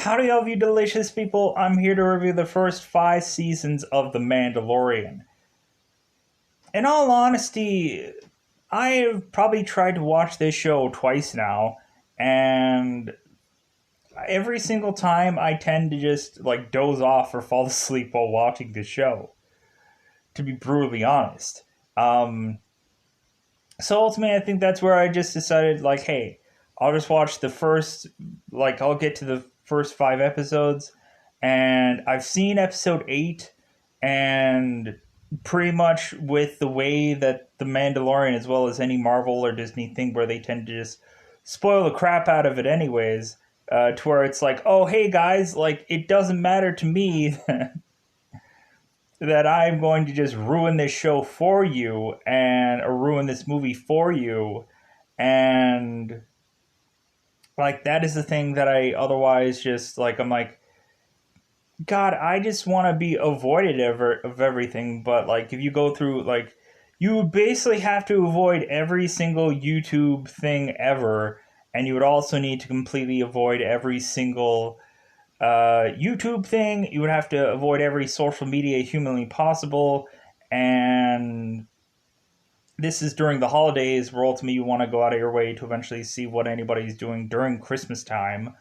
Howdy, all of you delicious people. I'm here to review the first 5 seasons of The Mandalorian. In all honesty, I've probably tried to watch this show twice now, and every single time I tend to just doze off or fall asleep while watching the show, to be brutally honest. Um, so ultimately, I think that's where I just decided, hey, I'll just watch the first, I'll get to the first 5 episodes, and I've seen episode 8, and pretty much with the way that The Mandalorian, as well as any Marvel or Disney thing where they tend to just spoil the crap out of it anyways, to where it's like, oh, hey guys, it doesn't matter to me that I'm going to just ruin this show for you and or ruin this movie for you, and that is the thing that I otherwise just I'm like, God, I just want to be avoided of everything. But if you go through you basically have to avoid every single YouTube thing ever, and you would also need to completely avoid every single YouTube thing. You would have to avoid every social media humanly possible, and this is during the holidays where ultimately you want to go out of your way to eventually see what anybody's doing during Christmas time.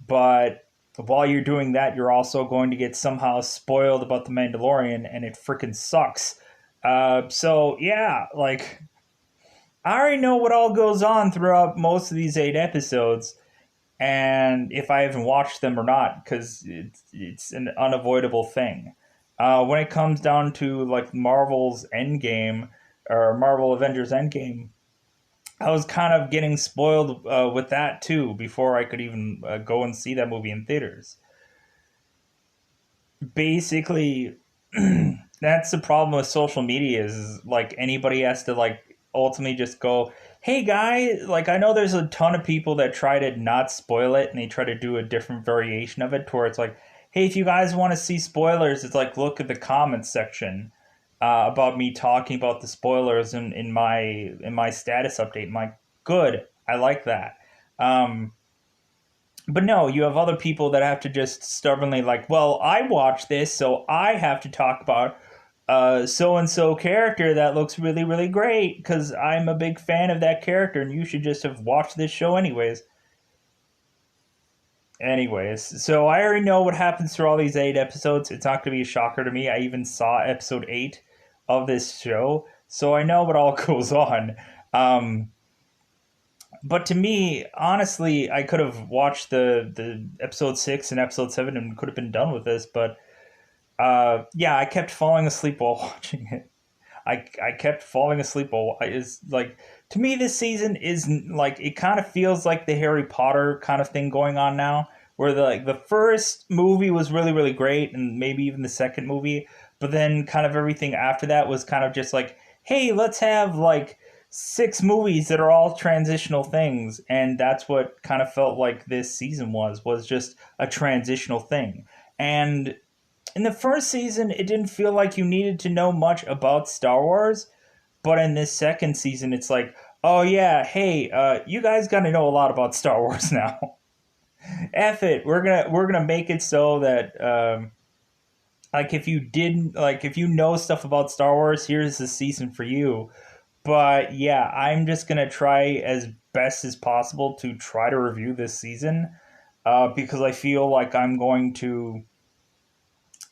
But while you're doing that, you're also going to get somehow spoiled about the Mandalorian, and it freaking sucks. So yeah, I already know what all goes on throughout most of these 8 episodes, and if I haven't watched them or not, because it's an unavoidable thing. When it comes down to Marvel's Endgame or Marvel Avengers Endgame, I was kind of getting spoiled with that too before I could even go and see that movie in theaters. Basically, that's the problem with social media is anybody has to ultimately just go, hey guy, I know there's a ton of people that try to not spoil it and they try to do a different variation of it to where it's like, hey, if you guys want to see spoilers, it's look at the comments section about me talking about the spoilers in my status update. I'm like, good, I like that. Um, but no, you have other people that have to just stubbornly well, I watched this, so I have to talk about so and so character that looks really really great because I'm a big fan of that character, and you should just have watched this show anyways. Anyways, so I already know what happens through all these 8 episodes. It's not going to be a shocker to me. I even saw episode 8 of this show, so I know what all goes on. Um, but to me, honestly, I could have watched the episode 6 and episode 7 and could have been done with this, but yeah, I kept falling asleep while watching it. I kept falling asleep while is to me this season is it kind of feels like the Harry Potter kind of thing going on now, where the first movie was really really great and maybe even the second movie, but then kind of everything after that was kind of just hey, let's have 6 movies that are all transitional things, and that's what kind of felt like this season was just a transitional thing. And in the first season, it didn't feel like you needed to know much about Star Wars, but in this second season, it's oh yeah, hey, you guys got to know a lot about Star Wars now. F it, we're gonna make it so that if you didn't if you know stuff about Star Wars, here's the season for you. But yeah, I'm just gonna try as best as possible to try to review this season, because I feel like I'm going to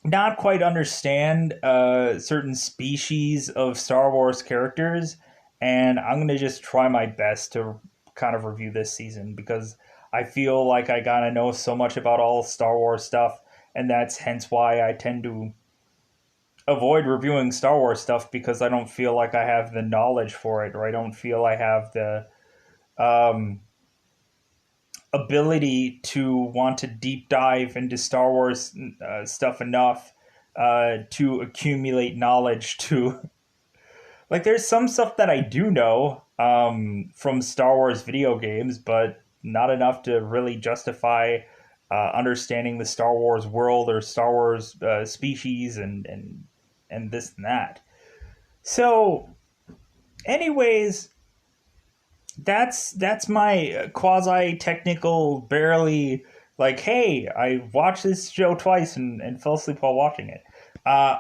not quite understand certain species of Star Wars characters, and I'm gonna just try my best to kind of review this season because I feel like I gotta know so much about all Star Wars stuff, and that's hence why I tend to avoid reviewing Star Wars stuff because I don't feel like I have the knowledge for it, or I don't feel I have the um, ability to want to deep dive into Star Wars stuff enough to accumulate knowledge to there's some stuff that I do know from Star Wars video games, but not enough to really justify understanding the Star Wars world or Star Wars species and this and that. So, anyways, that's my quasi technical, barely Like, hey, I watched this show twice and fell asleep while watching it.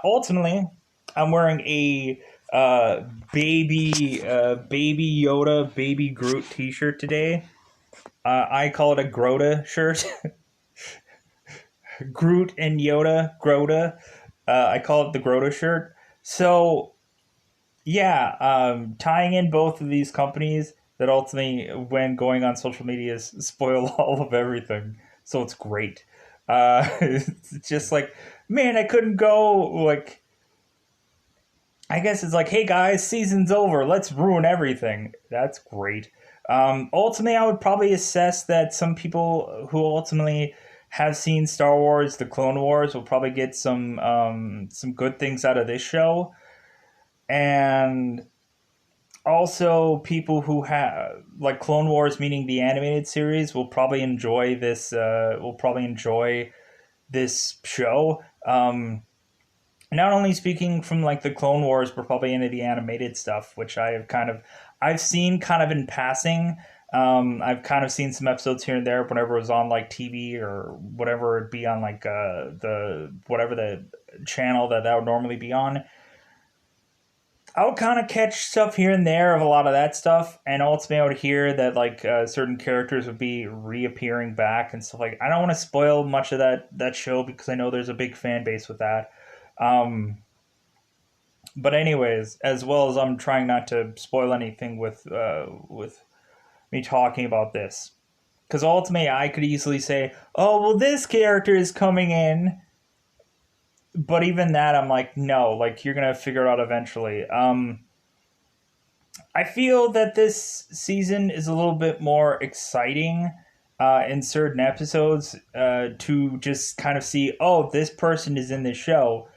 Ultimately, I'm wearing a uh, baby Yoda, baby Groot T-shirt today. I call it a Grota shirt. Groot and Yoda, Grota. I call it the Grota shirt. So yeah, tying in both of these companies that ultimately, when going on social media, spoil all of everything. So it's great. It's just like, man, I couldn't go. Like, I guess it's like, hey guys, season's over. Let's ruin everything. That's great. Ultimately, I would probably assess that some people who ultimately have seen Star Wars: The Clone Wars will probably get some good things out of this show, and also people who have like Clone Wars, meaning the animated series, will probably enjoy this. Will probably enjoy this show. Not only speaking from like the Clone Wars, but probably into the animated stuff, which I've seen kind of in passing. I've kind of seen some episodes here and there whenever it was on like TV or whatever it'd be on like the whatever the channel that would normally be on. I would kind of catch stuff here and there of a lot of that stuff, and ultimately I would hear that like certain characters would be reappearing back and stuff like. I don't want to spoil much of that show because I know there's a big fan base with that. Um, but anyways, as well as I'm trying not to spoil anything with me talking about this, because ultimately I could easily say, oh well, this character is coming in, but even that I'm like, no, like you're gonna figure it out eventually. I feel that this season is a little bit more exciting in certain episodes to just kind of see, oh, this person is in the show.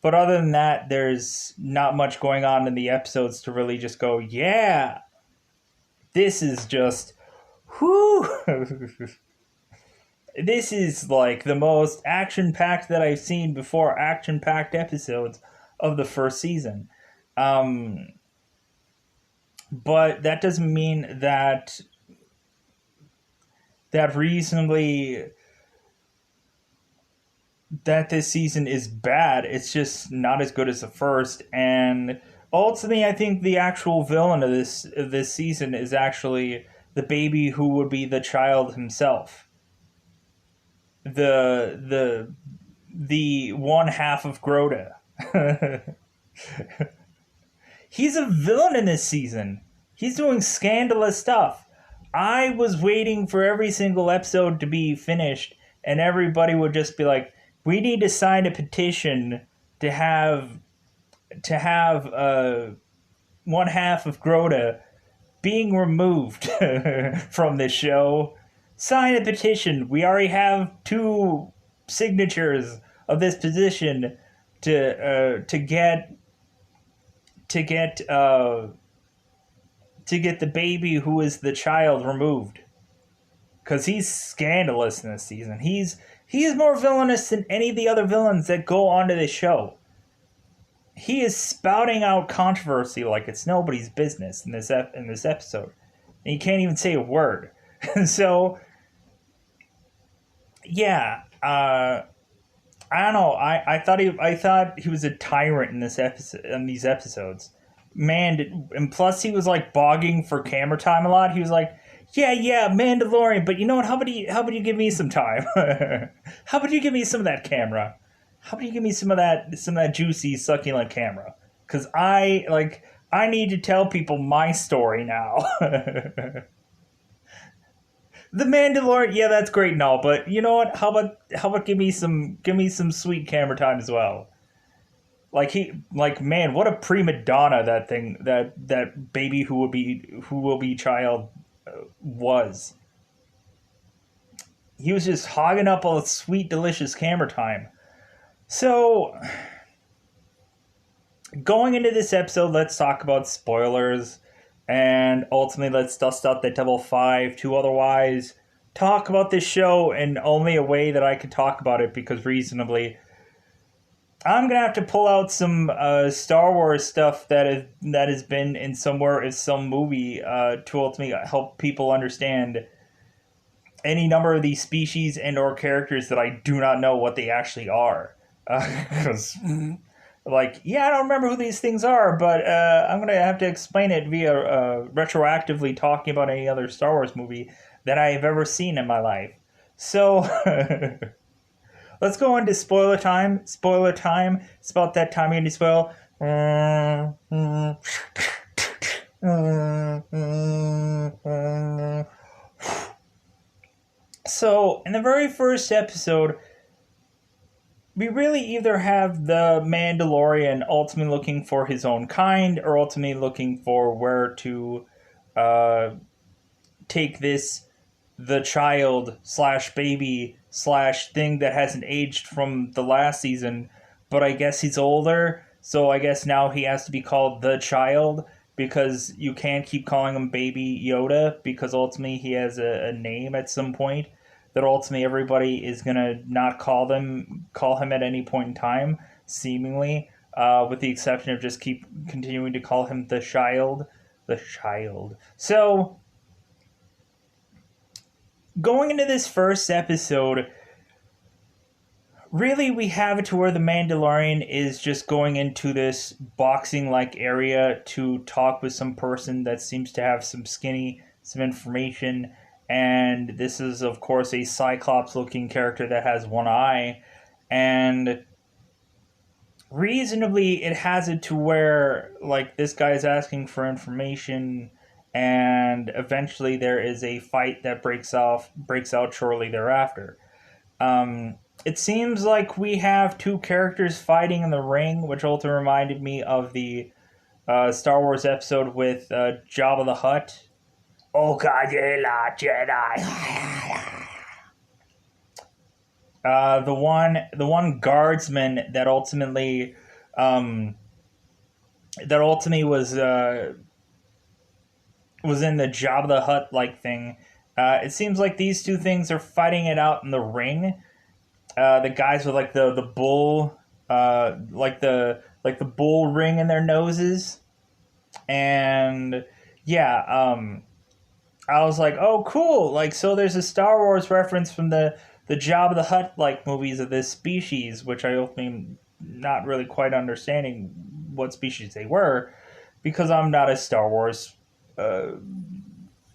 But other than that, there's not much going on in the episodes to really just go, yeah, this is just, whoo. This is like the most action packed that I've seen before action packed episodes of the first season. Um, but that doesn't mean that reasonably that this season is bad. It's just not as good as the first. And ultimately, I think the actual villain of this season is actually the baby who would be the child himself. The the one half of Grota. He's a villain in this season. He's doing scandalous stuff. I was waiting for every single episode to be finished, and everybody would just be like, "We need to sign a petition to have one half of Grota being removed from this show. Sign a petition. We already have 2 signatures of this petition to to get uh, to get the baby who is the child removed, because he's scandalous in this season. He is more villainous than any of the other villains that go onto this show. He is spouting out controversy like it's nobody's business in this episode, and he can't even say a word. So yeah, I don't know. I thought he was a tyrant in this episode in these episodes. Man, and plus he was like bogging for camera time a lot. He was like, yeah, Mandalorian, but you know what? How about you give me some time? How about you give me some of that camera? How about you give me some of that juicy succulent camera? Cause I need to tell people my story now. The Mandalorian, yeah, that's great and all, but you know what? How about give me some sweet camera time as well. Like man, what a prima donna that baby who will be child was. He was just hogging up all the sweet delicious camera time. So going into this episode, let's talk about spoilers, and ultimately let's dust out the double five to otherwise talk about this show in only a way that I could talk about it, because reasonably I'm gonna have to pull out some Star Wars stuff that has been in some movie to ultimately help people understand any number of these species and or characters that I do not know what they actually are. Because, like, yeah, I don't remember who these things are, but I'm going to have to explain it via retroactively talking about any other Star Wars movie that I've ever seen in my life. So, let's go into spoiler time. Spoiler time. It's about that time you need to spoil. So, in the very first episode, we really either have the Mandalorian ultimately looking for his own kind, or ultimately looking for where to uh, take this the child slash baby slash thing that hasn't aged from the last season, but I guess he's older, so I guess now he has to be called the child because you can't keep calling him baby Yoda because ultimately he has a name at some point that ultimately everybody is gonna not call him at any point in time, seemingly, with the exception of just keep continuing to call him the child. The child. So going into this first episode, really we have it to where the Mandalorian is just going into this boxing like area to talk with some person that seems to have some information. And this is, of course, a Cyclops looking character that has one eye. And reasonably, it has it to where, like, this guy is asking for information, and eventually there is a fight that breaks out shortly thereafter. It seems like we have two characters fighting in the ring, which also reminded me of the Star Wars episode with Jabba the Hutt. Oh God, Jedi. The one guardsman that ultimately was in the Jabba the Hutt like thing. It seems like these two things are fighting it out in the ring. The guys with like the bull, like the bull ring in their noses, and yeah, I was like, oh cool, like so there's a Star Wars reference from the Jabba the Hutt like movies of this species, which I ultimately not really quite understanding what species they were, because I'm not a Star Wars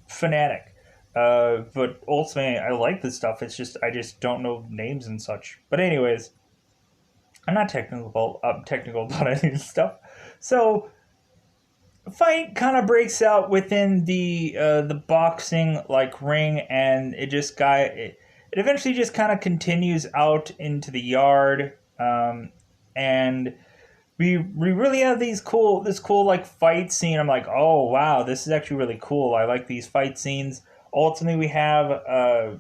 fanatic. But ultimately, I like this stuff. It's just I just don't know names and such. But anyways, I'm not technical about any of this stuff. So, a fight kind of breaks out within the boxing like ring, and it eventually just kind of continues out into the yard, and we really have this cool like fight scene. I'm like, oh wow, this is actually really cool. I like these fight scenes. Ultimately, we have the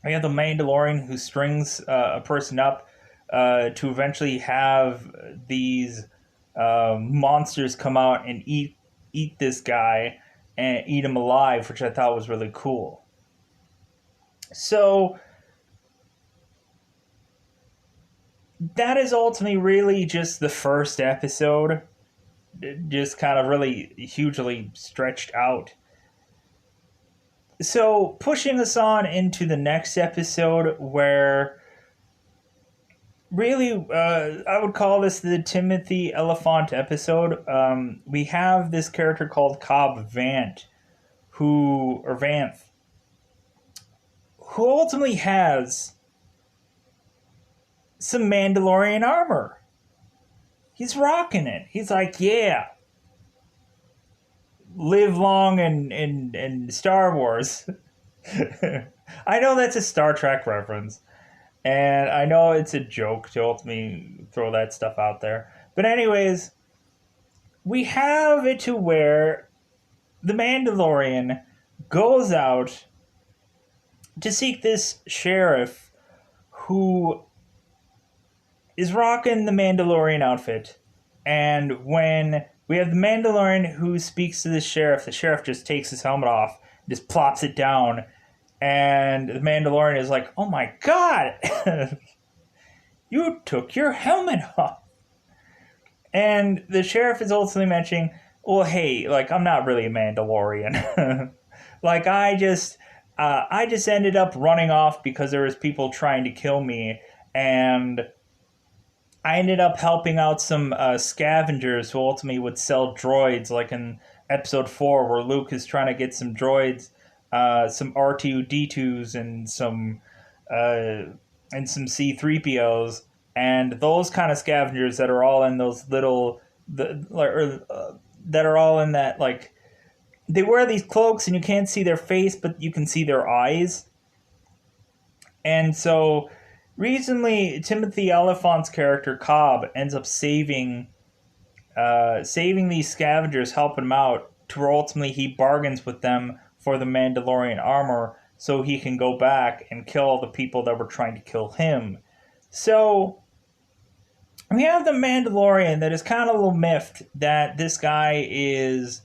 Mandalorian who strings a person up to eventually have these monsters come out and eat this guy and eat him alive, which I thought was really cool. So that is ultimately really just the first episode, just kind of really hugely stretched out. So pushing us on into the next episode, where really I would call this the Timothy Elephant episode. We have this character called Cobb Vanth, who ultimately has some Mandalorian armor. He's rocking it. He's like, yeah, live long and Star Wars. I know that's a Star Trek reference, and I know it's a joke to ultimately throw that stuff out there. But anyways, we have it to where the Mandalorian goes out to seek this sheriff who is rocking the Mandalorian outfit. And when we have the Mandalorian who speaks to the sheriff just takes his helmet off, just plops it down, and the Mandalorian is like, oh my god, you took your helmet off. And the sheriff is ultimately mentioning, well, hey, like, I'm not really a Mandalorian. Like, I I just ended up running off because there was people trying to kill me, and I ended up helping out some scavengers who ultimately would sell droids, like in episode 4, where Luke is trying to get some droids, some R2D2s, uh, and some C3POs, and those kind of scavengers that are all in those little that are all in that, like, they wear these cloaks and you can't see their face, but you can see their eyes. And so recently, Timothy Oliphant's character Cobb ends up saving these scavengers, helping him out. To where ultimately he bargains with them for the Mandalorian armor, so he can go back and kill all the people that were trying to kill him. So we have the Mandalorian that is kind of a little miffed that this guy is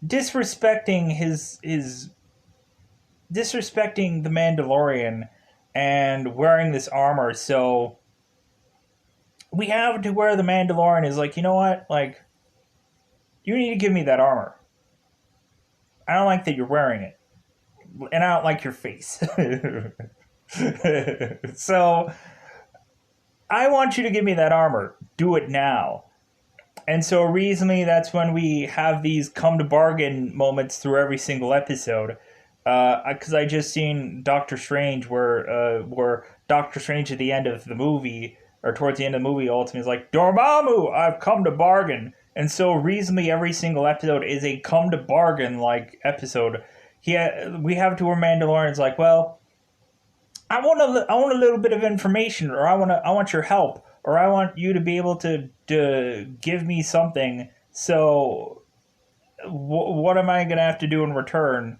disrespecting his disrespecting the Mandalorian and wearing this armor. So we have to where the Mandalorian is like, you know what? Like, you need to give me that armor. I don't like that you're wearing it. And I don't like your face. So I want you to give me that armor. Do it now. And so recently, that's when we have these come to bargain moments through every single episode. Because I just seen Doctor Strange, where Doctor Strange at the end of the movie, or towards the end of the movie, ultimately is like, Dormammu, I've come to bargain. And so recently, every single episode is a come to bargain like episode. We have to where Mandalorian's like, well, I want a little bit of information, or I want your help, or I want you to be able to give me something. So what am I gonna have to do in return?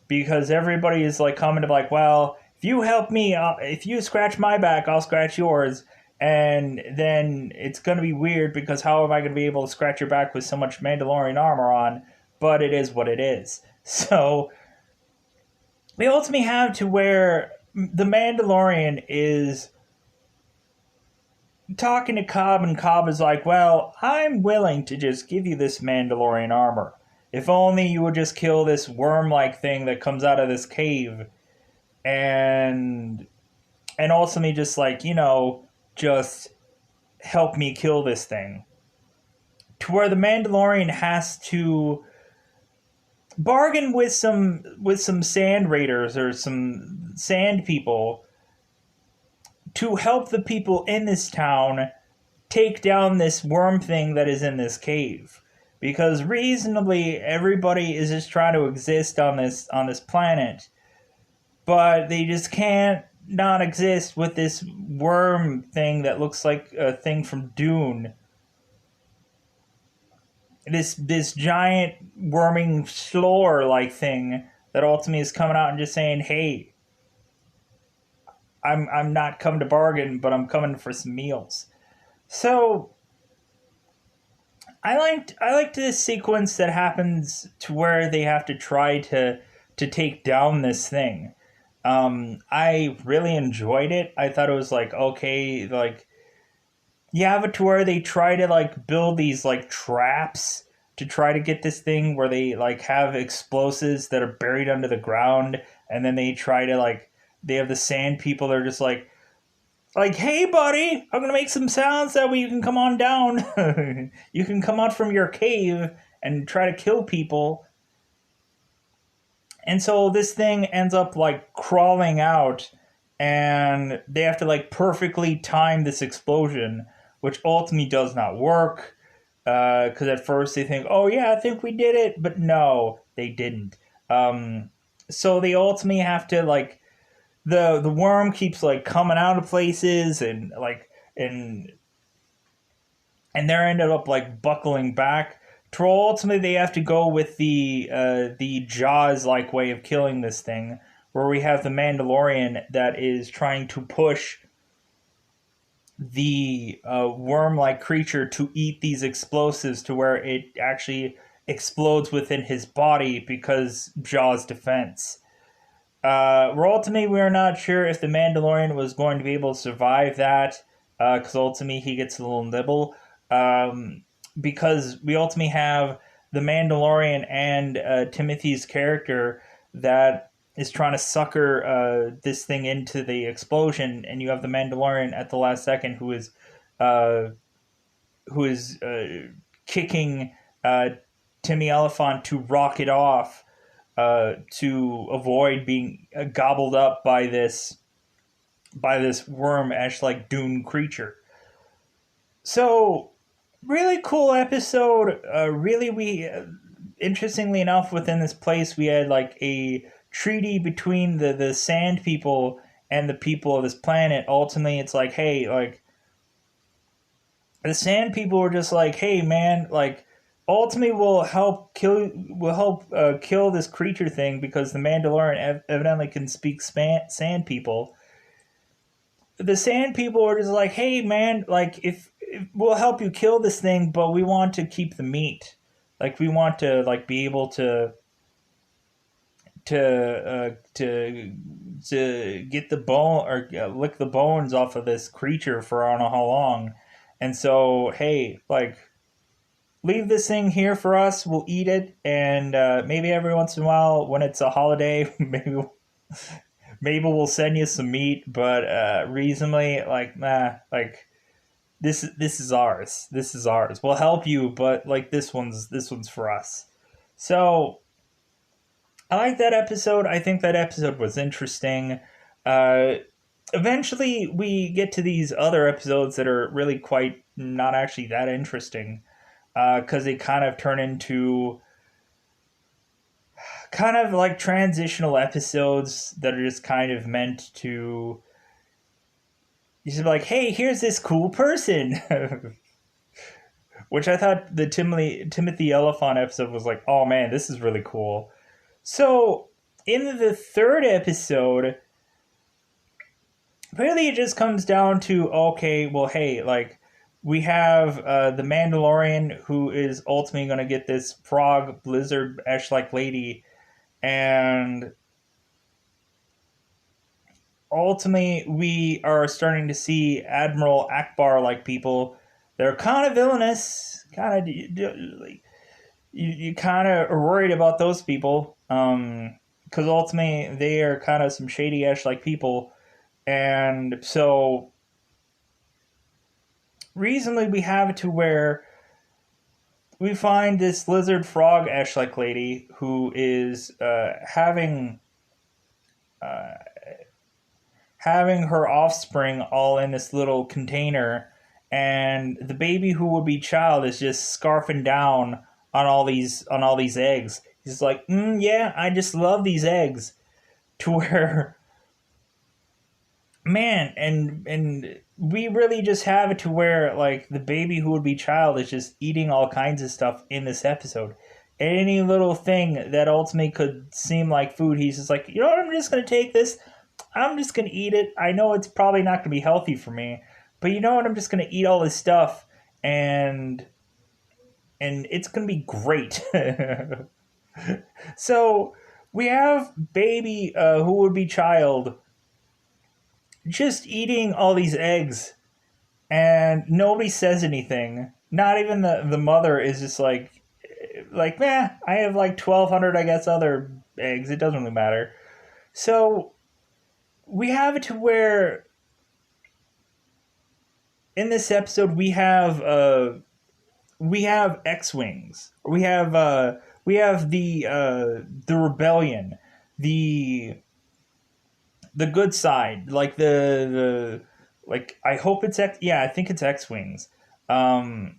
Because everybody is like coming to like, well, if you help me, if you scratch my back, I'll scratch yours. And then it's going to be weird because how am I going to be able to scratch your back with so much Mandalorian armor on? But it is what it is. So we ultimately have to where the Mandalorian is talking to Cobb, and Cobb is like, well, I'm willing to just give you this Mandalorian armor. If only you would just kill this worm-like thing that comes out of this cave. And ultimately just like, just help me kill this thing. To where the Mandalorian has to bargain with some sand raiders or some sand people to help the people in this town take down this worm thing that is in this cave. Because reasonably everybody is just trying to exist on this planet, but they just can't not exist with this worm thing that looks like a thing from Dune. This giant worming slore like thing that ultimately is coming out and just saying, "Hey, I'm not coming to bargain, but I'm coming for some meals." So I liked this sequence that happens to where they have to try to take down this thing. I really enjoyed it. I thought it was like, okay, like, you have it to where they try to like build these like traps to try to get this thing where they like have explosives that are buried under the ground, and then they try to like, they have the sand people that are just like, hey buddy, I'm gonna make some sounds that way you can come on down. You can come out from your cave and try to kill people. And so this thing ends up like crawling out, and they have to like perfectly time this explosion, which ultimately does not work. Because at first they think, oh yeah, I think we did it, but no, they didn't. So they ultimately have to like, the worm keeps like coming out of places, and like and they're ended up like buckling back. To ultimately they have to go with the Jaws like way of killing this thing, where we have the Mandalorian that is trying to push the worm-like creature to eat these explosives to where it actually explodes within his body because Jaws' defense. We're not sure if the Mandalorian was going to be able to survive that, because ultimately he gets a little nibble. Because we ultimately have the Mandalorian and Timothy's character that is trying to sucker this thing into the explosion, and you have the Mandalorian at the last second uh, who is kicking uh, Timmy Elephant to rock it off to avoid being gobbled up by this worm ash like dune creature. So really cool episode. Really, we interestingly enough, within this place, we had like a treaty between the sand people and the people of this planet. Ultimately, it's like, hey, like the sand people were just like, hey, man, like ultimately we'll help kill this creature thing because the Mandalorian evidently can speak sand people. The sand people were just like, hey, man, like if we'll help you kill this thing, but we want to keep the meat. Like we want to like be able to get the bone or lick the bones off of this creature for I don't know how long. And so, hey, like leave this thing here for us. We'll eat it, and maybe every once in a while, when it's a holiday, maybe we'll send you some meat. But reasonably, like nah, like this is ours. This is ours. We'll help you, but like this one's for us. So I like that episode. I think that episode was interesting. Uh, Eventually, we get to these other episodes that are really quite not actually that interesting because they kind of turn into kind of like transitional episodes that are just kind of meant to you should be like, hey, here's this cool person. Which I thought the Timothy Elephant episode was like, oh man, this is really cool. So in the third episode, really it just comes down to okay, well, hey, like we have the Mandalorian who is ultimately going to get this frog blizzard ash like lady, and ultimately we are starting to see Admiral Akbar like people. They're kind of villainous, kind of like you kind of are worried about those people because ultimately they are kind of some shady ash like people, and so recently we have it to where we find this lizard frog ash like lady who is having her offspring all in this little container, and the baby who would be child is just scarfing down on all these eggs. He's like, yeah, I just love these eggs. To where, man, and we really just have it to where like the baby who would be child is just eating all kinds of stuff in this episode. Any little thing that ultimately could seem like food, he's just like, you know what, I'm just gonna take this. I'm just gonna eat it. I know it's probably not gonna be healthy for me, but you know what? I'm just gonna eat all this stuff, and it's gonna be great. So we have baby who would be child just eating all these eggs, and nobody says anything. Not even the mother is just like, nah, I have like 1,200, I guess, other eggs. It doesn't really matter. So we have it to where in this episode we have X-wings. We have the rebellion, the good side, like the like I hope it's X. Yeah, I think it's X-wings. Um,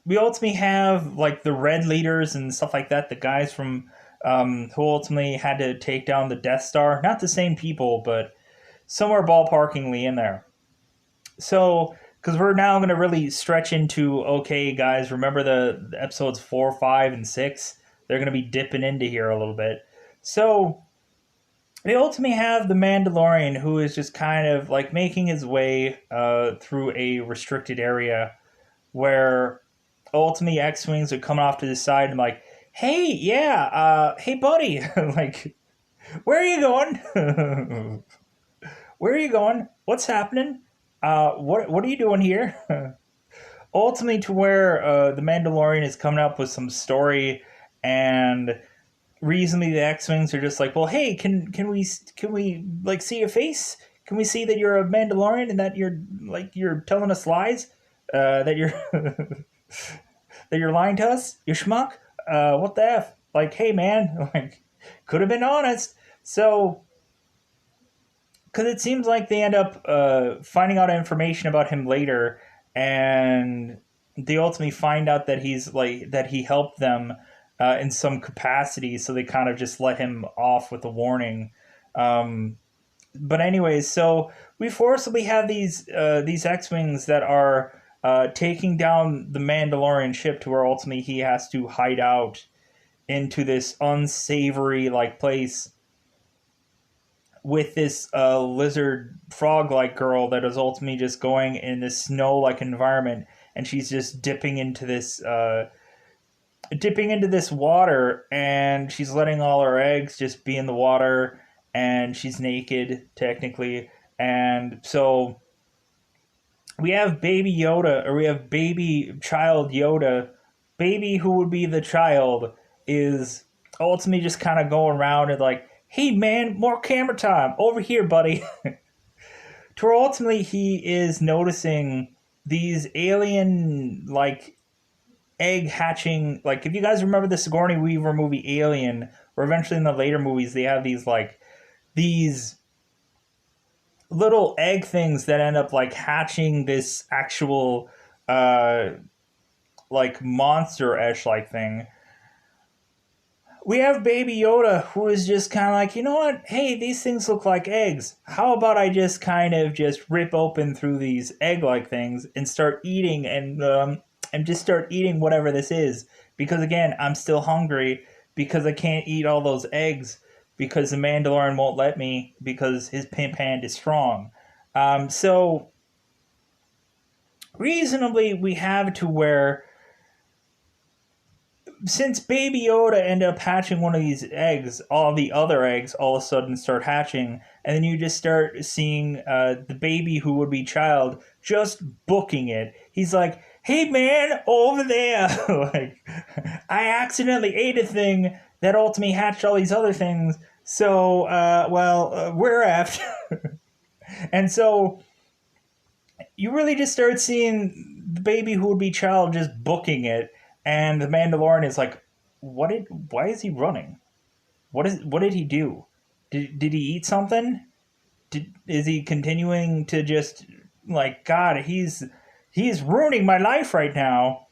we ultimately have like the red leaders and stuff like that. The guys from who ultimately had to take down the Death Star. Not the same people, but somewhere ballparkingly in there. So, because we're now going to really stretch into okay, guys, remember the episodes 4, 5, and 6? They're going to be dipping into here a little bit. So, they ultimately have the Mandalorian who is just kind of like making his way through a restricted area where ultimately X-Wings are coming off to the side and like, hey, yeah, hey, buddy, like, where are you going? Where are you going? What's happening? What are you doing here? Ultimately, to where the Mandalorian is coming up with some story and reasonably the X-Wings are just like, well, hey, can we like see your face? Can we see that you're a Mandalorian and that you're telling us lies? That you're that you're lying to us? You schmuck? What the F? Like, hey man, like could have been honest. So because it seems like they end up finding out information about him later, and they ultimately find out that he helped them in some capacity. So they kind of just let him off with a warning. Um, but anyways, so we forcibly have these X-wings that are taking down the Mandalorian ship to where ultimately he has to hide out into this unsavory like place with this lizard frog like girl that is ultimately just going in this snow like environment, and she's just dipping into this water, and she's letting all her eggs just be in the water, and she's naked technically. And so we have baby Yoda, or we have baby child Yoda. Baby, who would be the child, is ultimately just kind of going around and like, hey man, more camera time over here, buddy. To where ultimately he is noticing these alien like egg hatching. Like, if you guys remember the Sigourney Weaver movie Alien, or eventually in the later movies they have these little egg things that end up like hatching this actual like monster-ish like thing. We have Baby Yoda, who is just kind of like, you know what? Hey, these things look like eggs. How about I just kind of just rip open through these egg-like things and start eating, and just start eating whatever this is. Because again, I'm still hungry because I can't eat all those eggs because the Mandalorian won't let me because his pimp hand is strong. So reasonably, we have to where, since Baby Yoda ended up hatching one of these eggs, all the other eggs all of a sudden start hatching, and then you just start seeing the baby who would be child just booking it. He's like, "Hey man, over there!" Like, I accidentally ate a thing that ultimately hatched all these other things. So, we're after. And so you really just start seeing the baby who would be child just booking it, and the Mandalorian is like, why is he running? What did he do? Did he eat something? Is he continuing to just like, God, he's ruining my life right now?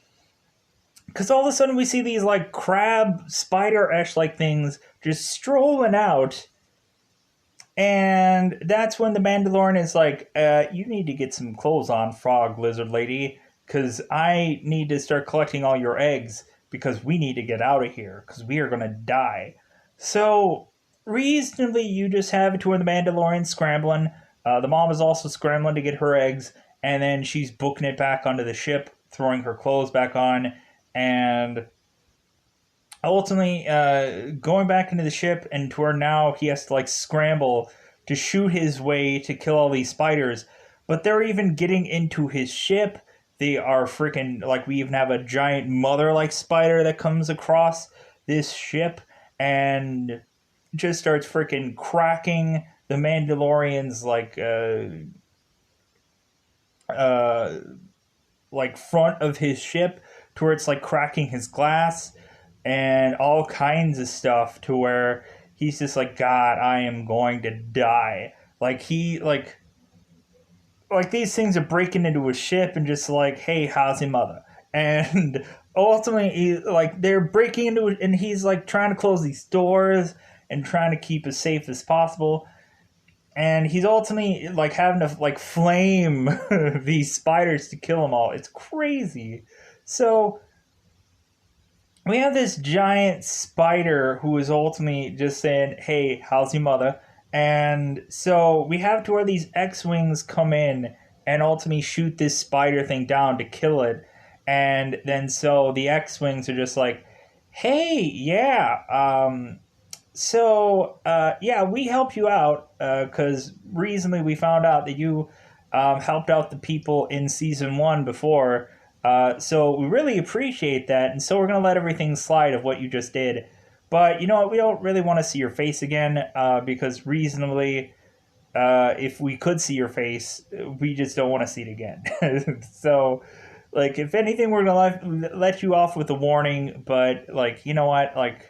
Because all of a sudden we see these like crab spider-ish like things just strolling out. And that's when the Mandalorian is like, you need to get some clothes on, frog lizard lady, because I need to start collecting all your eggs because we need to get out of here because we are going to die. So, reasonably, you just have it to where the Mandalorian's scrambling. The mom is also scrambling to get her eggs, and then she's booking it back onto the ship, throwing her clothes back on, and ultimately going back into the ship, and to where now he has to like scramble to shoot his way to kill all these spiders. But they're even getting into his ship. They are freaking like, we even have a giant mother like spider that comes across this ship and just starts freaking cracking the Mandalorian's like front of his ship, to where it's like cracking his glass and all kinds of stuff, to where he's just like, God, I am going to die. Like, he like these things are breaking into his ship and just like, hey, how's your mother? And ultimately, like, they're breaking into it, and he's like trying to close these doors and trying to keep as safe as possible. And he's ultimately like having to like flame these spiders to kill them all. It's crazy. So we have this giant spider who is ultimately just saying, hey, how's your mother? And so we have to where these X-Wings come in and ultimately shoot this spider thing down to kill it. And then so the X-Wings are just like, hey, yeah, we help you out because recently we found out that you helped out the people in season 1 before. So we really appreciate that, and so we're going to let everything slide of what you just did. But you know what? We don't really want to see your face again because reasonably, if we could see your face, we just don't want to see it again. So, like, if anything, we're gonna let you off with a warning. But like, you know what? Like,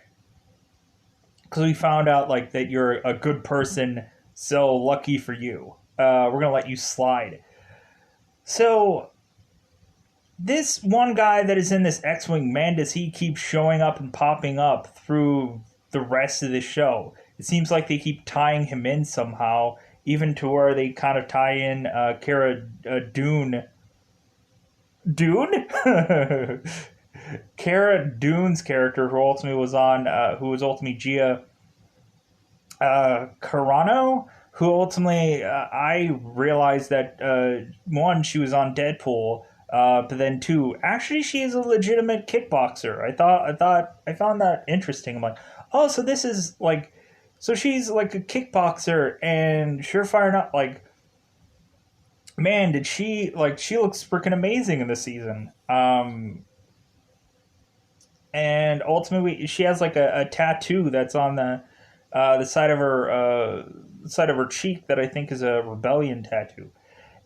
because we found out like that you're a good person, so lucky for you. We're gonna let you slide. So this one guy that is in this X-wing, man, does he keep showing up and popping up through the rest of the show? It seems like they keep tying him in somehow, even to where they kind of tie in Cara Dune, Cara Dune's character, who ultimately was on, who was ultimately Gia Carano, who ultimately I realized that one, she was on Deadpool, but then two, actually she is a legitimate kickboxer. I found that interesting. I'm like, oh, so this is like, so she's like a kickboxer and surefire not like, man, did she like she looks freaking amazing in this season. And ultimately she has like a tattoo that's on the side of her cheek that I think is a rebellion tattoo.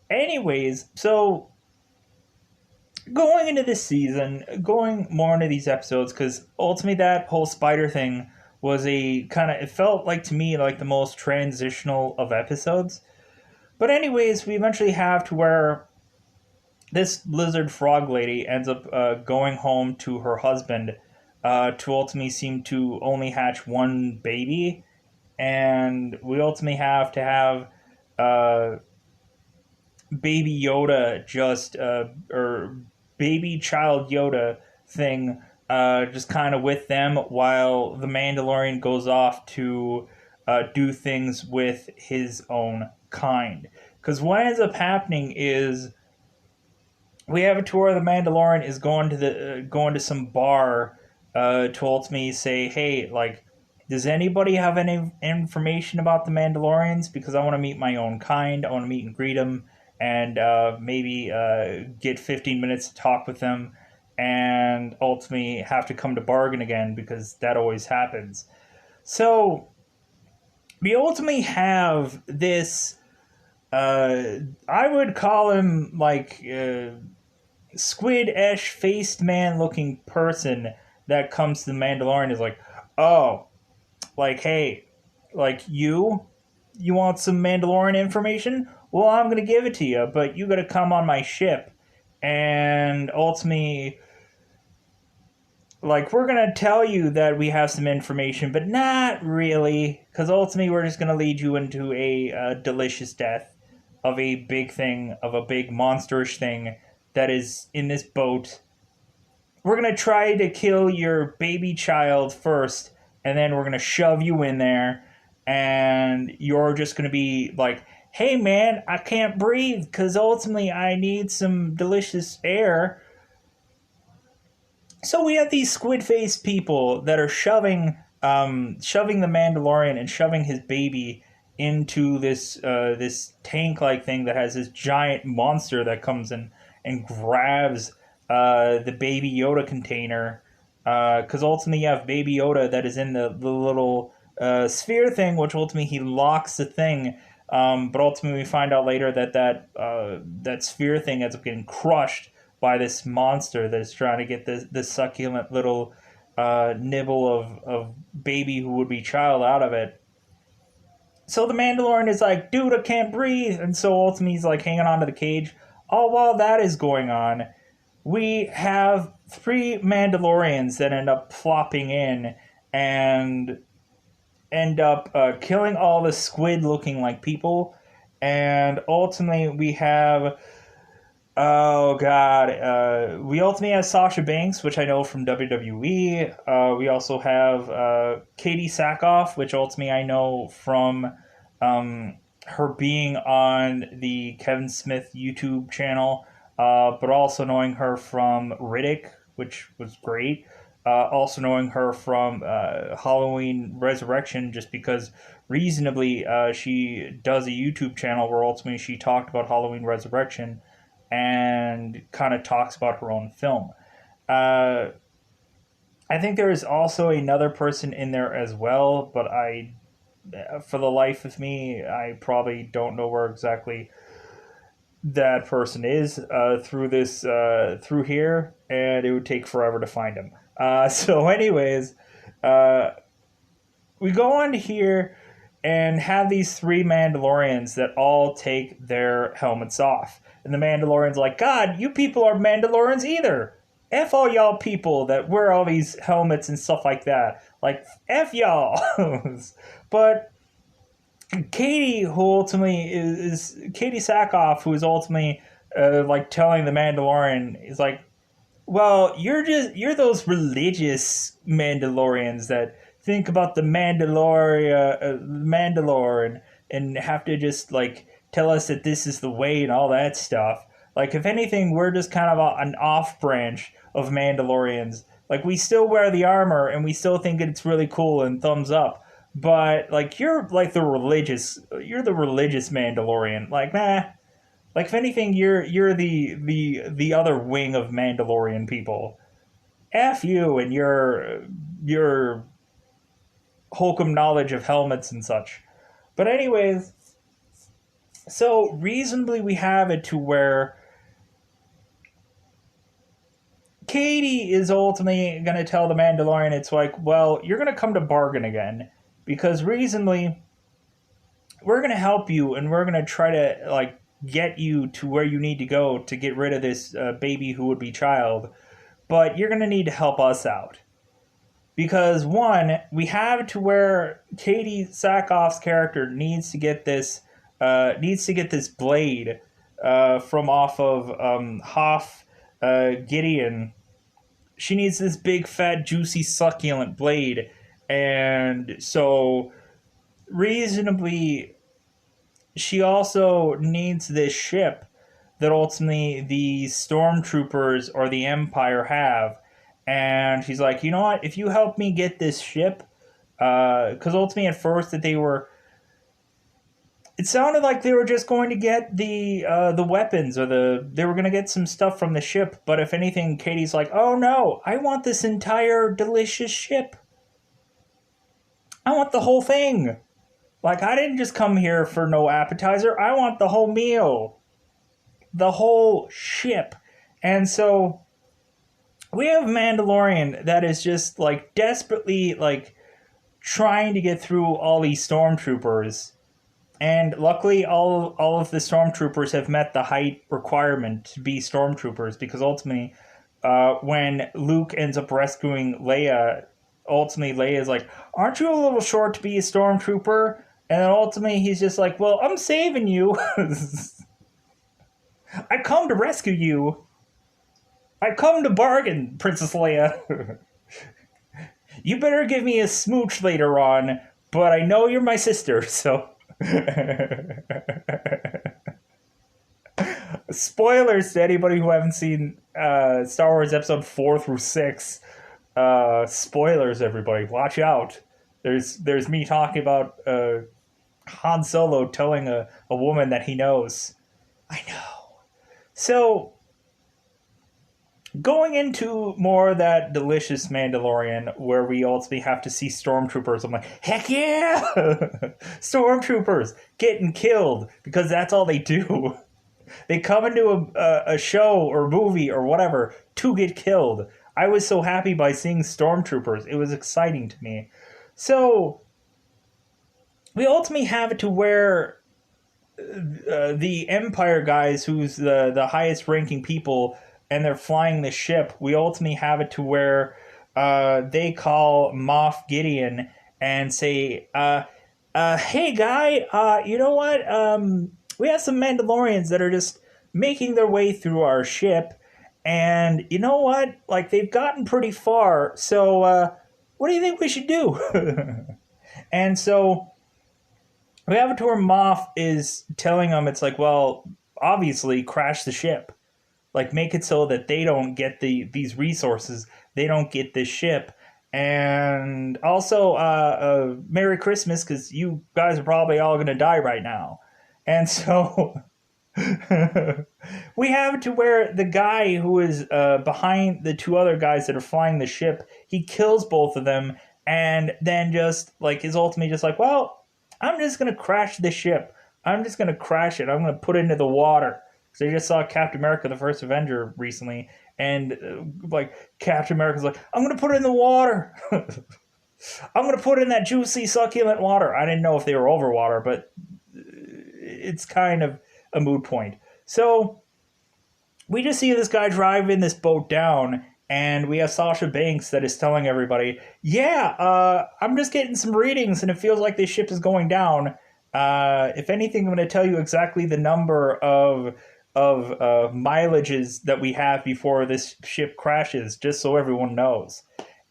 Anyways, so going into this season, going more into these episodes, because ultimately that whole spider thing was a kind of, it felt like to me like the most transitional of episodes. But anyways, we eventually have to where this lizard frog lady ends up going home to her husband to ultimately seem to only hatch one baby, and we ultimately have to have uh, baby Yoda just or baby child Yoda thing just kind of with them while the Mandalorian goes off to do things with his own kind. Because what ends up happening is we have a tour. The Mandalorian is going to going to some bar to ultimately say, "Hey, like, does anybody have any information about the Mandalorians? Because I want to meet my own kind. I want to meet and greet them, and maybe get 15 minutes to talk with them, and ultimately have to come to bargain again because that always happens." So we ultimately have this. I would call him like. Squid-esh faced man looking person that comes to the Mandalorian is like, oh, like, hey, like you want some Mandalorian information? Well, I'm gonna give it to you, but you gotta come on my ship, and ultimately, like, we're gonna tell you that we have some information, but not really, because ultimately we're just gonna lead you into a delicious death of a big thing, of a big monsterish thing that is in this boat. We're gonna try to kill your baby child first, and then we're gonna shove you in there, and you're just gonna be like, hey man, I can't breathe because ultimately I need some delicious air. So we have these squid faced people that are shoving the Mandalorian and shoving his baby into this tank like thing that has this giant monster that comes in and grabs the baby Yoda container. Because ultimately you have baby Yoda that is in the little sphere thing, which ultimately he locks the thing. But ultimately we find out later that that sphere thing ends up getting crushed by this monster that's trying to get this succulent little nibble of baby who would be child out of it. So the Mandalorian is like, dude, I can't breathe. And so ultimately he's like hanging onto the cage. All while that is going on, we have three Mandalorians that end up plopping in and end up killing all the squid looking like people. And ultimately we have, oh god, we ultimately have Sasha Banks, which I know from WWE. We also have Katie Sackhoff, which ultimately I know from her being on the Kevin Smith YouTube channel, but also knowing her from Riddick, which was great. Also knowing her from Halloween Resurrection, just because reasonably she does a YouTube channel where ultimately she talked about Halloween Resurrection and kind of talks about her own film. Uh, I think there is also another person in there as well, but for the life of me, I probably don't know where exactly that person is through here, and it would take forever to find him. So, anyways, uh, we go on here and have these three Mandalorians that all take their helmets off. And the Mandalorian's like, God, you people are Mandalorians either. F all y'all people that wear all these helmets and stuff like that. Like, F y'all. But Katie, who ultimately is Katie Sackhoff, who is ultimately like telling the Mandalorian, is like, well, you're those religious Mandalorians that think about the Mandalore and have to just like tell us that this is the way and all that stuff. Like, if anything, we're just kind of an off branch of Mandalorians. Like, we still wear the armor and we still think it's really cool and thumbs up. But like, you're the religious Mandalorian. Like, nah, like, if anything, you're the other wing of Mandalorian people. F you and your hokum knowledge of helmets and such. But anyways, so reasonably we have it to where Katie is ultimately going to tell the Mandalorian, it's like, well, you're going to come to bargain again, because reasonably we're going to help you and we're going to try to like get you to where you need to go to get rid of this baby who would be child, but you're going to need to help us out. Because one, we have to where Katie Sackhoff's character needs to get this blade from off of Hoff Gideon. She needs this big, fat, juicy, succulent blade, and so reasonably, she also needs this ship that ultimately the stormtroopers or the Empire have. And she's like, you know what? If you help me get this ship, because ultimately at first that it sounded like they were just going to get the weapons or they were going to get some stuff from the ship. But if anything, Katie's like, oh no, I want this entire delicious ship. I want the whole thing. Like, I didn't just come here for no appetizer. I want the whole meal. The whole ship. And so we have Mandalorian that is just like desperately like trying to get through all these stormtroopers. And luckily all of the stormtroopers have met the height requirement to be stormtroopers, because ultimately when Luke ends up rescuing Leia, ultimately Leia's like, aren't you a little short to be a stormtrooper? And then ultimately he's just like, well, I'm saving you. I come to rescue you. I come to bargain, Princess Leia. You better give me a smooch later on, but I know you're my sister, so... Spoilers to anybody who haven't seen Star Wars Episode 4 through 6. Spoilers, everybody. Watch out. There's me talking about Han Solo telling a woman that he knows. I know. So, going into more of that delicious Mandalorian, where we ultimately have to see stormtroopers, I'm like, heck yeah! Stormtroopers getting killed, because that's all they do. They come into a show or movie or whatever to get killed. I was so happy by seeing stormtroopers. It was exciting to me. So, we ultimately have it to where the Empire guys, who's the highest ranking people, and they're flying the ship, we ultimately have it to where they call Moff Gideon and say, hey guy, you know what? We have some Mandalorians that are just making their way through our ship, and you know what? Like, they've gotten pretty far, so what do you think we should do? And so we have it to where Moff is telling them, it's like, well, obviously crash the ship. Like, make it so that they don't get these resources. They don't get this ship. And also, Merry Christmas, because you guys are probably all going to die right now. And so We have to where the guy who is behind the two other guys that are flying the ship, he kills both of them, and then just like is ultimately just like, well, I'm just gonna crash the ship. I'm just gonna crash it. I'm gonna put it into the water. So you just saw Captain America: The First Avenger recently, and like Captain America's like, I'm gonna put it in the water. I'm gonna put it in that juicy, succulent water. I didn't know if they were over water, but it's kind of a moot point. So we just see this guy driving this boat down, and we have Sasha Banks that is telling everybody, "Yeah, I'm just getting some readings, and it feels like this ship is going down. If anything, I'm going to tell you exactly the number of mileages that we have before this ship crashes, just so everyone knows."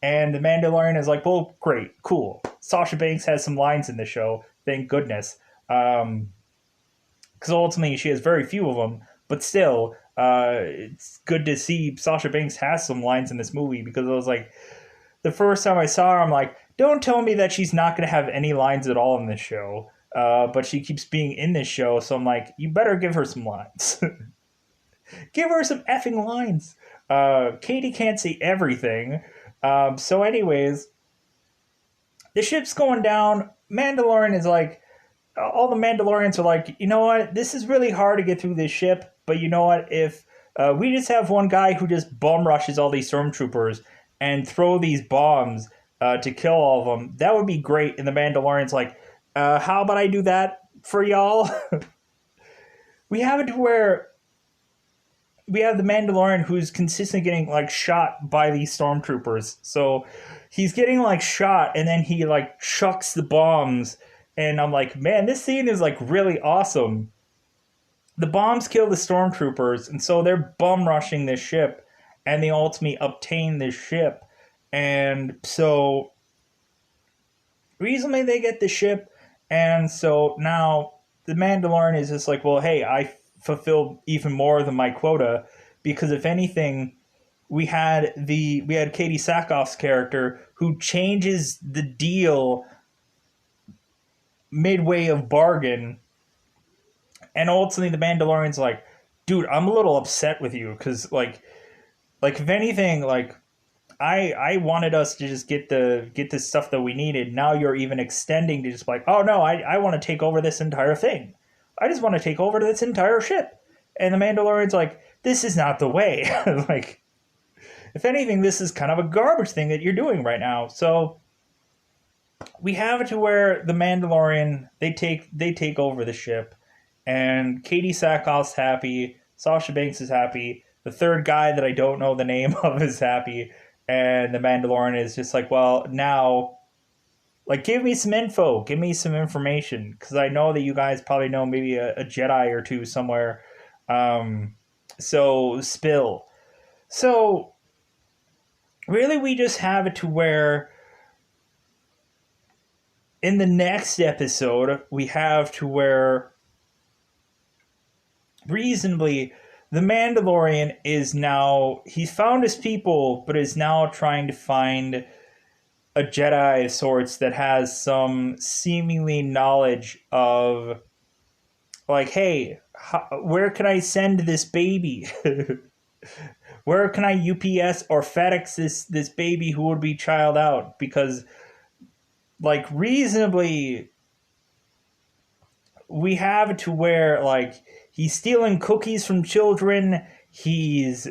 And the Mandalorian is like, "Well, great, cool." Sasha Banks has some lines in the show, thank goodness. Because ultimately she has very few of them, but still, it's good to see Sasha Banks has some lines in this movie, because I was like, the first time I saw her, I'm like, don't tell me that she's not going to have any lines at all in this show. But she keeps being in this show, so I'm like, you better give her some lines. Give her some effing lines. Katie can't say everything. So anyways, the ship's going down. Mandalorian is like, all the Mandalorians are like, you know what? This is really hard to get through this ship, but you know what? If we just have one guy who just bum rushes all these stormtroopers and throw these bombs to kill all of them, that would be great. And the Mandalorian's like, how about I do that for y'all? We have it to where we have the Mandalorian who's consistently getting like shot by these stormtroopers. So he's getting like shot, and then he like chucks the bombs. And I'm like, man, this scene is like really awesome. The bombs kill the stormtroopers, and so they're bum rushing this ship, and they ultimately obtain this ship. And so reasonably they get the ship, and so now the Mandalorian is just like, well, hey, I fulfilled even more than my quota, because if anything, we had Katie Sackhoff's character who changes the deal midway of bargain, and ultimately the Mandalorian's like, dude, I'm a little upset with you, because like if anything, like I wanted us to just get this stuff that we needed. Now you're even extending to just like, oh no, I want to take over this entire thing. I just want to take over this entire ship. And the Mandalorian's like, this is not the way. Like, if anything, this is kind of a garbage thing that you're doing right now. So we have it to where the Mandalorian, they take over the ship, and Katie Sackhoff's happy, Sasha Banks is happy, the third guy that I don't know the name of is happy, and the Mandalorian is just like, well, now, like, give me some info, give me some information, because I know that you guys probably know maybe a Jedi or two somewhere, so spill. So really we just have it to where in the next episode, we have to where reasonably the Mandalorian is now, he's found his people, but is now trying to find a Jedi of sorts that has some seemingly knowledge of, like, hey, where can I send this baby? Where can I UPS or FedEx this baby who would be child out? Because, like, reasonably, we have to where, like, he's stealing cookies from children. He's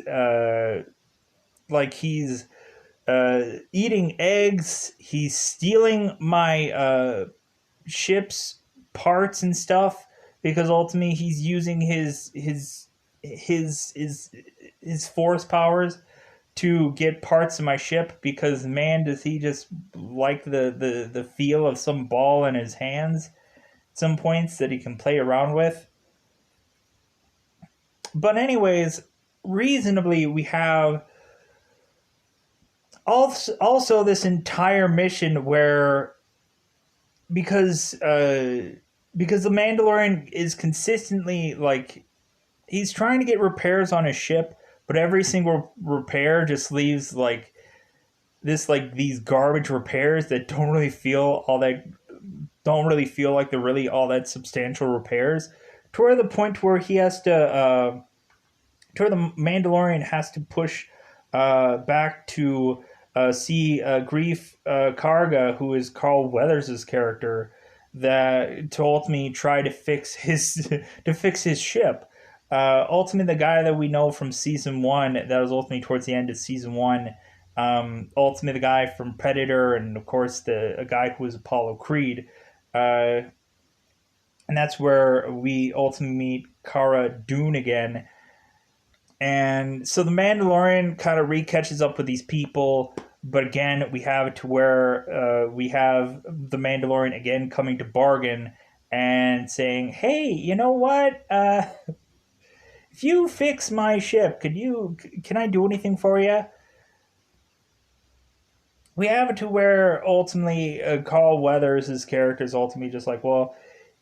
eating eggs. He's stealing my ship's parts and stuff, because ultimately he's using his force powers to get parts of my ship, because man, does he just like the feel of some ball in his hands at some points that he can play around with. But anyways, reasonably, we have also this entire mission where, because the Mandalorian is consistently, like, he's trying to get repairs on his ship, but every single repair just leaves like these garbage repairs that don't really feel like they're really all that substantial repairs, to where the point where he has to where the Mandalorian has to push back to see Grief Karga, who is Carl Weathers' character, that to ultimately try to fix his to fix his ship. Ultimately, the guy that we know from season one, that was ultimately towards the end of season one. Ultimately, the guy from Predator, and of course the a guy who was Apollo Creed. And that's where we ultimately meet Cara Dune again. And so the Mandalorian kind of recatches up with these people, but again, we have it to where we have the Mandalorian again coming to bargain and saying, "Hey, you know what? If you fix my ship, can I do anything for you?" We have it to where ultimately Carl Weathers' character is ultimately just like, well,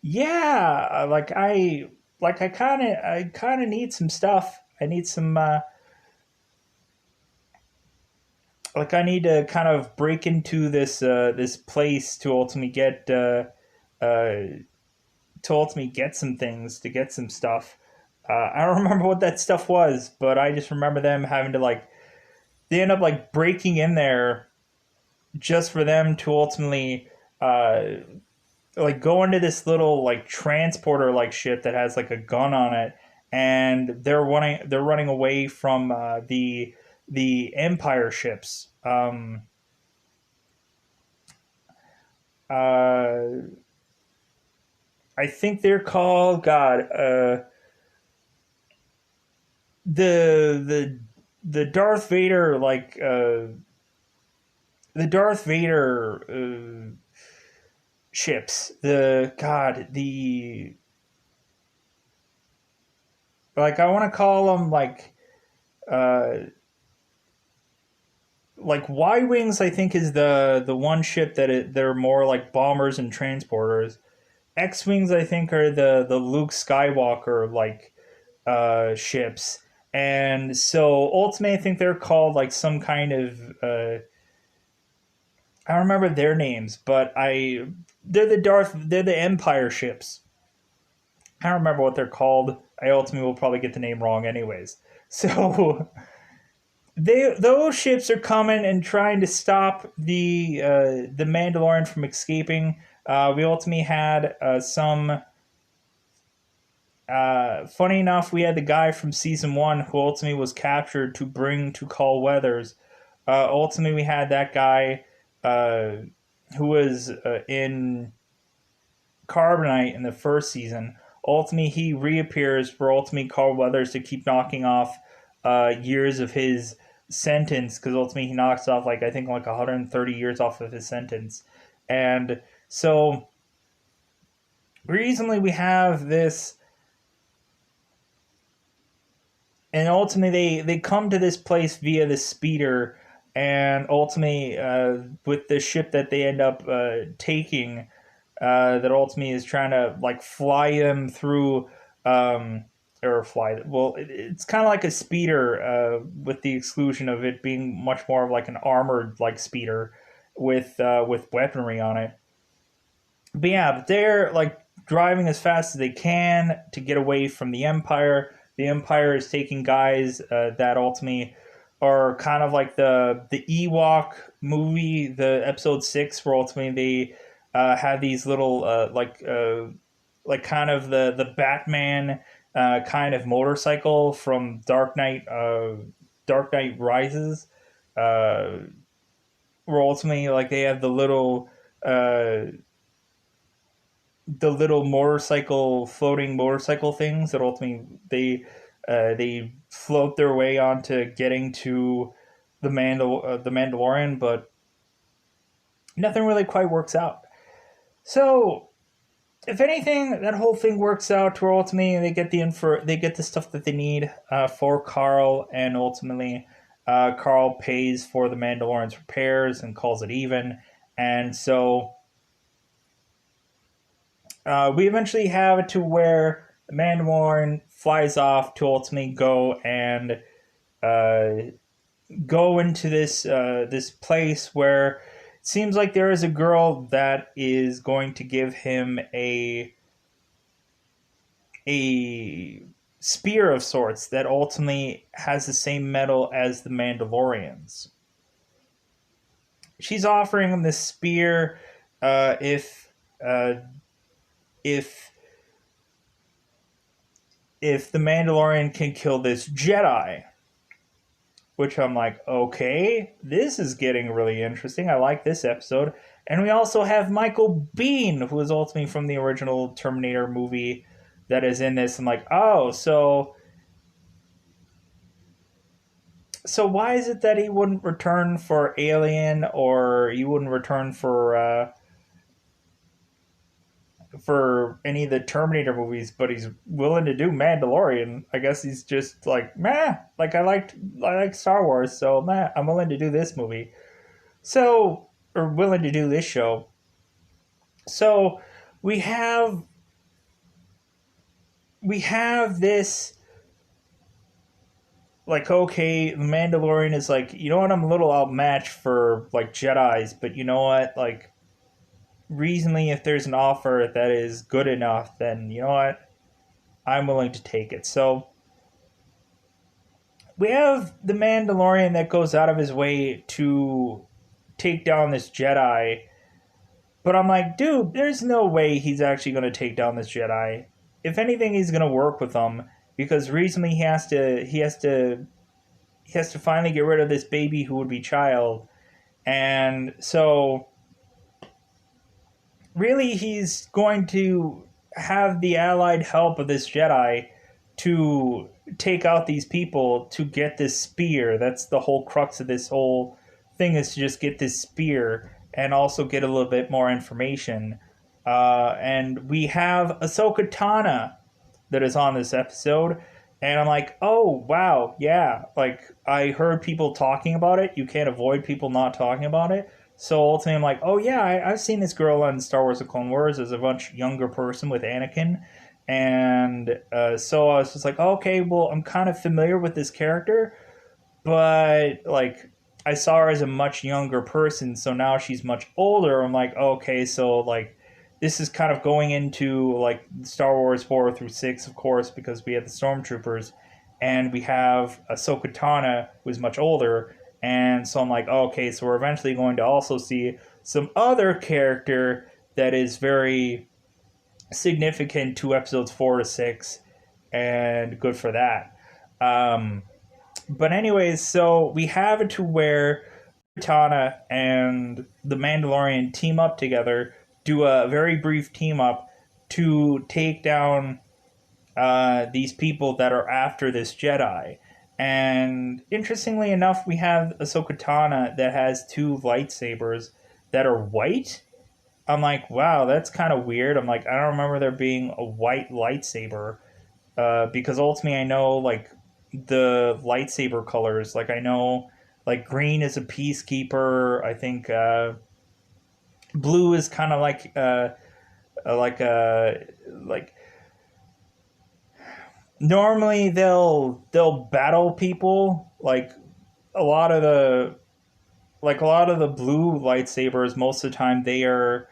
yeah, I kind of need some stuff. I need some I need to kind of break into this place to ultimately get some things, to get some stuff. I don't remember what that stuff was, but I just remember them having to they end up breaking in there just for them to ultimately go into this little transporter ship that has a gun on it, and they're running away from the Empire ships. Uh, I think they're called the the the Darth Vader the Darth Vader ships. I want to call them uh Y wings. I think is the one ship they're more like bombers and transporters. X wings I think are the Luke Skywalker ships. And so ultimately I think they're called some kind of I don't remember their names, but they're the Empire ships. I don't remember what they're called. I ultimately will probably get the name wrong anyways. So those ships are coming and trying to stop the Mandalorian from escaping. We ultimately had some. Funny enough, we had the guy from season one who ultimately was captured to bring to Carl Weathers. Ultimately, we had that guy uh, who was in Carbonite in the first season. Ultimately, he reappears for ultimately Carl Weathers to keep knocking off years of his sentence, because ultimately he knocks off I think 130 years off of his sentence. And so recently we have this, and ultimately they come to this place via the speeder, and ultimately with the ship that they end up taking, that ultimately is trying to fly them through, or fly. Well, it's kind of like a speeder, with the exclusion of it being much more of an armored speeder with weaponry on it. But yeah, they're driving as fast as they can to get away from the Empire. The Empire is taking guys that ultimately are kind of like the Ewok movie, the episode 6, where ultimately they have these little kind of the Batman kind of motorcycle from Dark Knight Rises, uh, where ultimately they have uh, the little motorcycle floating motorcycle things that ultimately they float their way onto getting to the Mandalorian, but nothing really quite works out. So if anything, that whole thing works out to where ultimately they get the stuff that they need for Carl, and ultimately Carl pays for the Mandalorian's repairs and calls it even. And so we eventually have it to where the Mandalorian flies off to ultimately uh, go into this place where it seems like there is a girl that is going to give him a spear of sorts that ultimately has the same metal as the Mandalorians. She's offering him this spear uh, if uh, if if the Mandalorian can kill this Jedi. Which I'm like, okay, this is getting really interesting. I like this episode. And we also have Michael Biehn, who is ultimately from the original Terminator movie, that is in this. I'm like, oh, so why is it that he wouldn't return for Alien, or he wouldn't return for any of the Terminator movies, but he's willing to do Mandalorian? I guess he's just like, meh, like I like Star Wars, so meh, I'm willing to do this movie. So, or willing to do this show. So we have we have this, like, okay, the Mandalorian is like, you know what, I'm a little outmatched for like Jedi's, but you know what, like, reasonably, if there's an offer that is good enough, then you know what, I'm willing to take it. So we have the Mandalorian that goes out of his way to take down this Jedi. But I'm like, dude, there's no way he's actually going to take down this Jedi. If anything, he's going to work with them, because recently he has to finally get rid of this baby who would be child. And so really he's going to have the allied help of this Jedi to take out these people to get this spear. That's the whole crux of this whole thing, is to just get this spear and also get a little bit more information. And we have Ahsoka Tano that is on this episode. And I'm like, oh, wow, yeah. Like, I heard people talking about it. You can't avoid people not talking about it. So ultimately, I'm like, oh, yeah, I've seen this girl on Star Wars The Clone Wars as a much younger person with Anakin. And so I was just like, oh, okay, well, I'm kind of familiar with this character. But, like, I saw her as a much younger person, so now she's much older. I'm like, okay, so, like, this is kind of going into, like, Star Wars 4 through 6, of course, because we have the Stormtroopers, and we have Ahsoka Tano, who's much older, and so I'm like, okay, so we're eventually going to also see some other character that is very significant to episodes 4 to 6, and good for that. But anyways, so we have it to where Katana and the Mandalorian team up together, do a very brief team up to take down these people that are after this Jedi. And interestingly enough, we have Ahsoka Tano that has two lightsabers that are white. I'm like, wow, that's kind of weird. I'm like, I don't remember there being a white lightsaber, because ultimately I know, like, the lightsaber colors. Like, I know, like, green is a peacekeeper. I think blue is kind of like normally they'll battle people. Like, a lot of the blue lightsabers, most of the time they are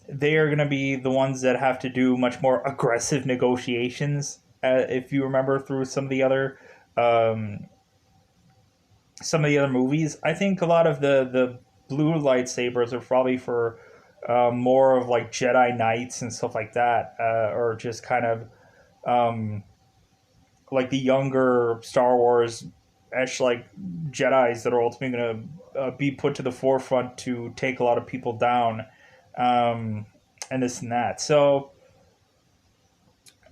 going to be the ones that have to do much more aggressive negotiations. If you remember through um, some of the other movies, I think a lot of the blue lightsabers are probably for more of, like, Jedi Knights and stuff like that, or just kind of like the younger Star Wars like Jedis that are ultimately going to be put to the forefront to take a lot of people down, and this and that. So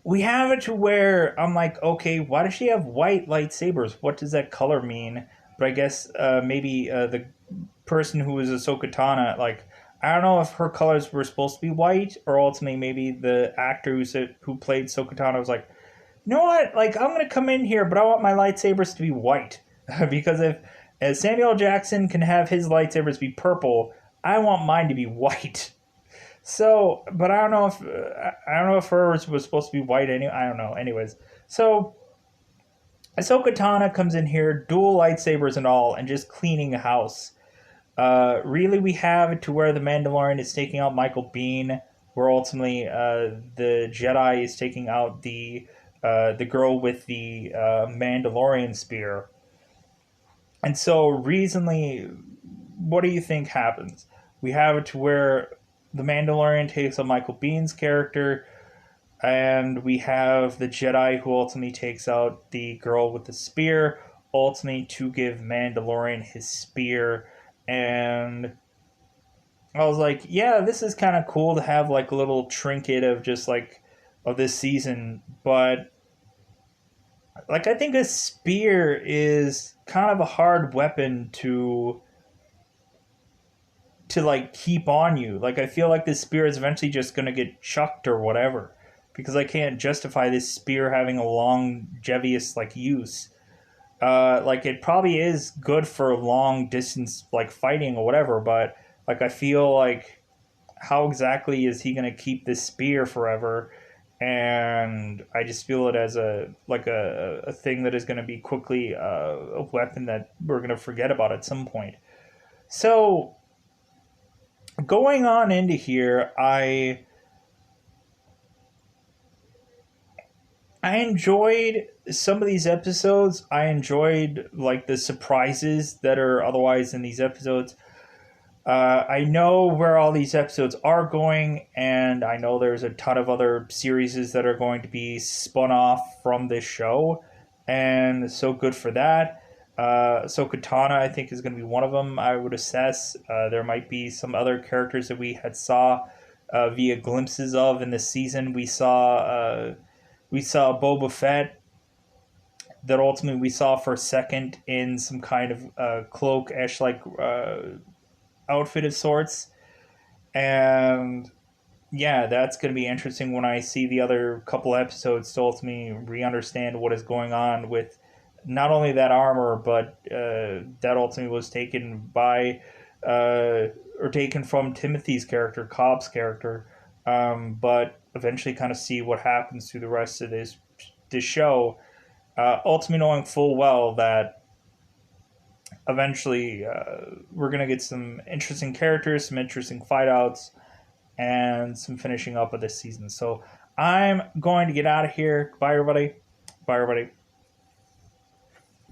we have it to where I'm like, okay, why does she have white lightsabers? What does that color mean? But I guess maybe the person who was Ahsoka Tano, like, I don't know if her colors were supposed to be white, or ultimately maybe the actor who played Ahsoka Tano was like, you know what, like, I'm gonna come in here, but I want my lightsabers to be white. Because if Samuel Jackson can have his lightsabers be purple, I want mine to be white. So, but I don't know if hers was supposed to be white. I don't know. Anyways, so Ahsoka Tano comes in here, dual lightsabers and all, and just cleaning the house. Really, we have it to where the Mandalorian is taking out Michael Biehn. where ultimately the Jedi is taking out the girl with the Mandalorian spear. And so recently, what do you think happens? We have it to where the Mandalorian takes on Michael Bihn's character, and we have the Jedi who ultimately takes out the girl with the spear, ultimately to give Mandalorian his spear. And I was like, yeah, this is kind of cool to have like a little trinket of just like of this season, but like I think a spear is kind of a hard weapon to like keep on you. Like I feel like this spear is eventually just going to get chucked or whatever because I can't justify this spear having a longevous like use. Like it probably is good for long distance like fighting or whatever, but like I feel like how exactly is he going to keep this spear forever? And I just feel it as a thing that is going to be quickly a weapon that we're going to forget about at some point. So going on into here, I enjoyed some of these episodes. I enjoyed like the surprises that are otherwise in these episodes. I know where all these episodes are going, and I know there's a ton of other series that are going to be spun off from this show, and so good for that. So Katana, I think, is going to be one of them. I would assess there might be some other characters that we had saw via glimpses of in this season. We saw Boba Fett that ultimately we saw for a second in some kind of cloak ash like outfit of sorts. And yeah, that's going to be interesting when I see the other couple episodes to ultimately re-understand what is going on with not only that armor, but that ultimately was taken by or taken from Timothy's character, Cobb's character, but eventually kind of see what happens through the rest of this show. Ultimately, knowing full well that eventually we're going to get some interesting characters, some interesting fight outs, and some finishing up of this season. So I'm going to get out of here. Bye, everybody. Bye, everybody.